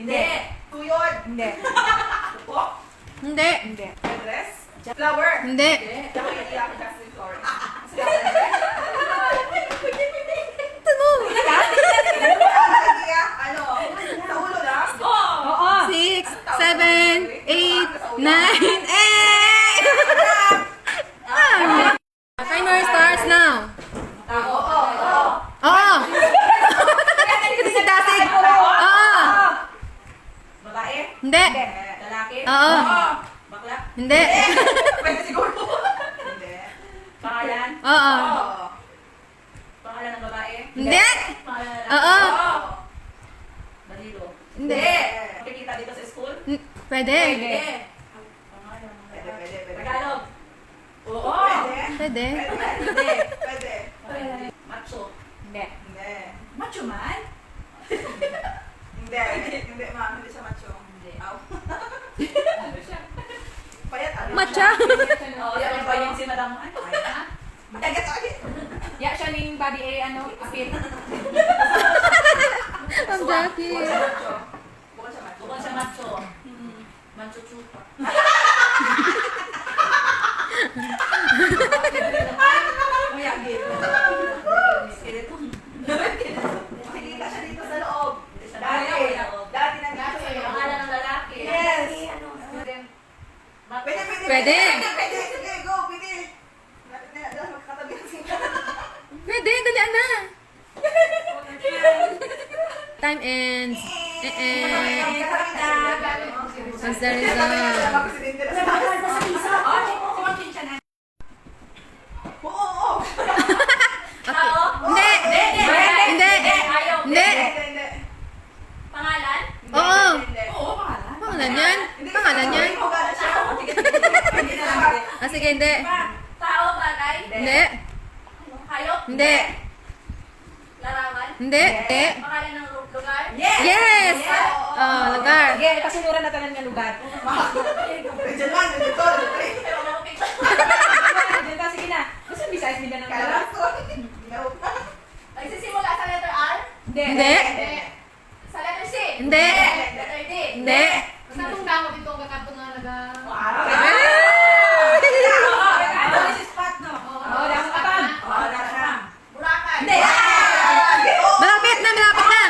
Hindi. Tuyod. Hindi. Upo. Hindi. Hindi. Dress. Flower. Hindi. Ako yung iyak ko Justin Flores. Ano? Ano? Sa ulo lang? Oo. 6, 7, 8, 9, 8! Timer starts now. Oo. Oo. Kasi si Dasig. Oo. Babae? Hindi. Lalaki? Oo. Bakla? Hindi. Pwede siguro. Hindi. Pangalan? Oo. Pangalan ng babae? Hindi. Pangalan ng Oo. Danilo? Hindi. Makikita dito sa school? Pwede. Pwede. Tagalog? Oo. Pwede. Pwede. Macho? Hindi. Hindi. Macho man? Hindi. Hindi, ma'am. Hindi siya macho. Hindi. Aw. Ano siya? Payat. Matcha. Oo, yan ba yung si Madam? Ano? Madagat ako. Ya siya ning body ano, apil. Ang Jackie. Bukod sa macho. Bukod sa macho. Macho chupa. Kuya, gito. Skeleton. Makikita siya dito sa loob. Dati nandito sa loob. Pangalan ng lalaki. Yes. Pwede. Pwede. Sige, go, pwede. Dahil magkatabi ang singka. Pwede. Dalian na. Time ends. What's the result? Oo. Tao? Hindi. Hindi. Ayaw. Hindi. Pangalan? Oo. Oo, pangalan. Pangalan yan? Pangalan yan? Ah, sige, hindi. Tao, bagay? Hindi. Hayop? Hindi. Larawan? Hindi. Hindi. Pangalan ng lugar? Yes! Oh, lugar. Sige, pasunuran na tanan nga lugar. Diyan lang, dito. Pero ako picture. Diyan ka, sige na. Gusto Visayas Mindanao ng lugar? Nagsisimula sa letter R? Hindi. Sa letter C? Hindi. Letter D? Hindi. Sa itong damot ito, kakabto nga naga... Oo, damo ka pa. Burakan? Hindi. Malapit na, malapit na.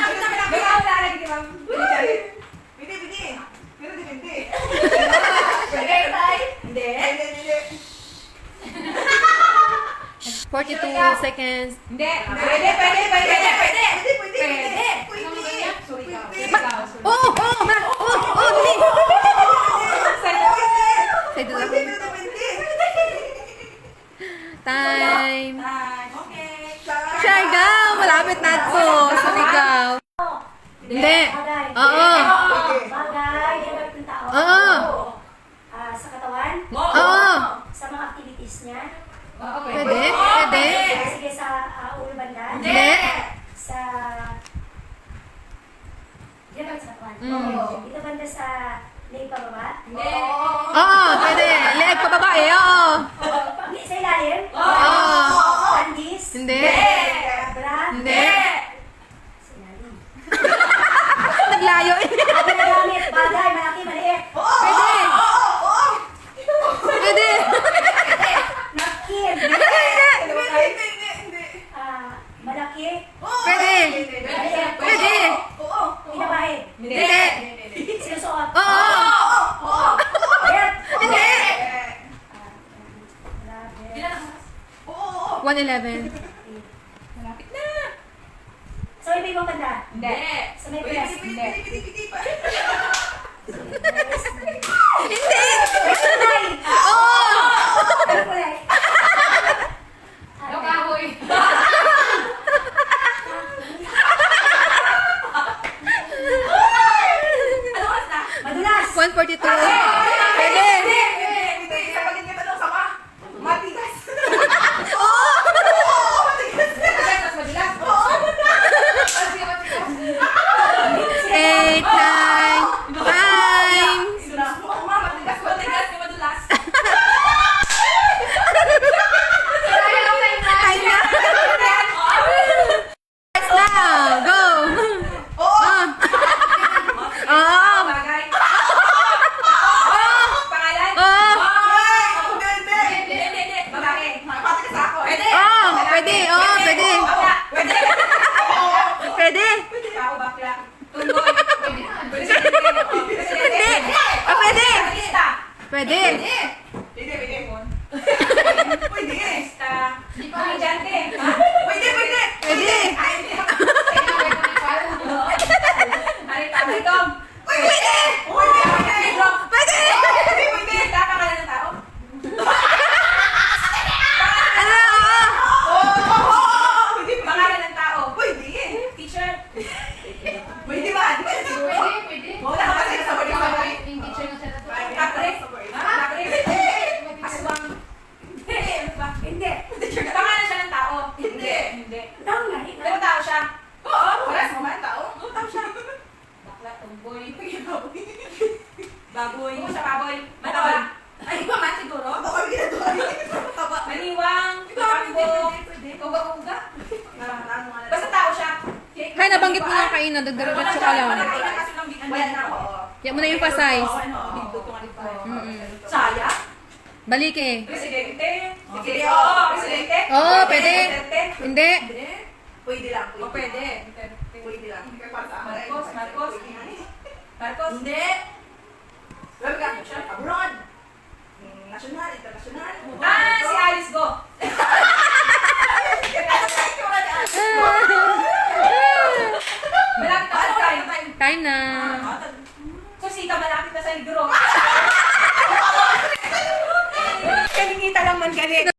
Ikaw na lagi di ba? Pidi. Pero depende. Tagaytay? Hindi. 42 seconds. Hindi. Pwede. Sorry ka. Oh, oh, ma. Oh, dali. Say to the time. Okay. Siargao, malapit na to. Surigao. Hindi. Oo. Bagay, dapat ng tao. Oo. Sa katawan? Oo. Sa mga activities niya? Pwede. Pwede. Sige, sa ulo banda? Hindi. Sa... Diyan ba sa katawan? Mm. Dito banda sa leg pababa? Oo, pwede. Leg pa babae. Oo. Sa ilalim? Oo. Andis? Hindi. Bra? Hindi. Sa ilalim. Naglayo. Ako na gamit, bagay, malaki, maliit. Pwede. Pwede. Napkin. Hindi. Malaki. Pwede. Maliit. Pwede. Pinabahe. Hindi. Sinusuot. Oo. Belt. Hindi. Belt. 111. Malapit na. Sa may ibang banda? Hindi. Sa may press? Hindi. Hindi. Kulay. Oo. Ano kulay? Kahoy. Madulas. 142. Pwede. Sa palit kita ng sama. Matigas. Mas madalas. 8, 9, time. Matigas. Madulas. Time na. Now, go. Oo. Ah. Tunggoy. Presidente. Hindi. Ah, pwede. Artista. Pwede. Pwede, pwede. Pwede. Artista. Komedyante. Ha? Pwede, pwede. Pwede. Ay, hindi. Aritong. Pwede. Pwede, pwede. Pwede. Pwede, pwede. Pangalan ng tao? Ano? Oh, pwede, Pangalan ng tao? pwede. Teacher? Pwede ba? Wala ka kasi sa balik. Kapre? Kapre? Aswang? Hindi. Pangalan siya ng tao? Hindi. Hindi. Tao nga. Pero tao siya? Oo, wala sa mga tao. Tao siya. Bakla, tumboy. Baboy. Ano siya baboy? Mataba. Ay, iba man siguro. Ako kami ginagawa. Taba. Maniwang. Tambo. Uga-uga. Basta tao siya. Kaya nabanggit mo nga kaina, dagdagat ka lang. Wala na ako. Yan mo na yung pa-size. Saya? Balik eh. Presidente? Sige, Oo, oo. presidente? Oo, pwede. Presidente? Hindi. Pwede lang. O, pwede. Pwede lang. Marcos, Marcos. Marcos? Hindi. Wala ka. Abroad. National, international. Ah, si Alice Go. Malapit na sa time. Time na. So, sika malapit na sa liguro. Kaningita lang man galing.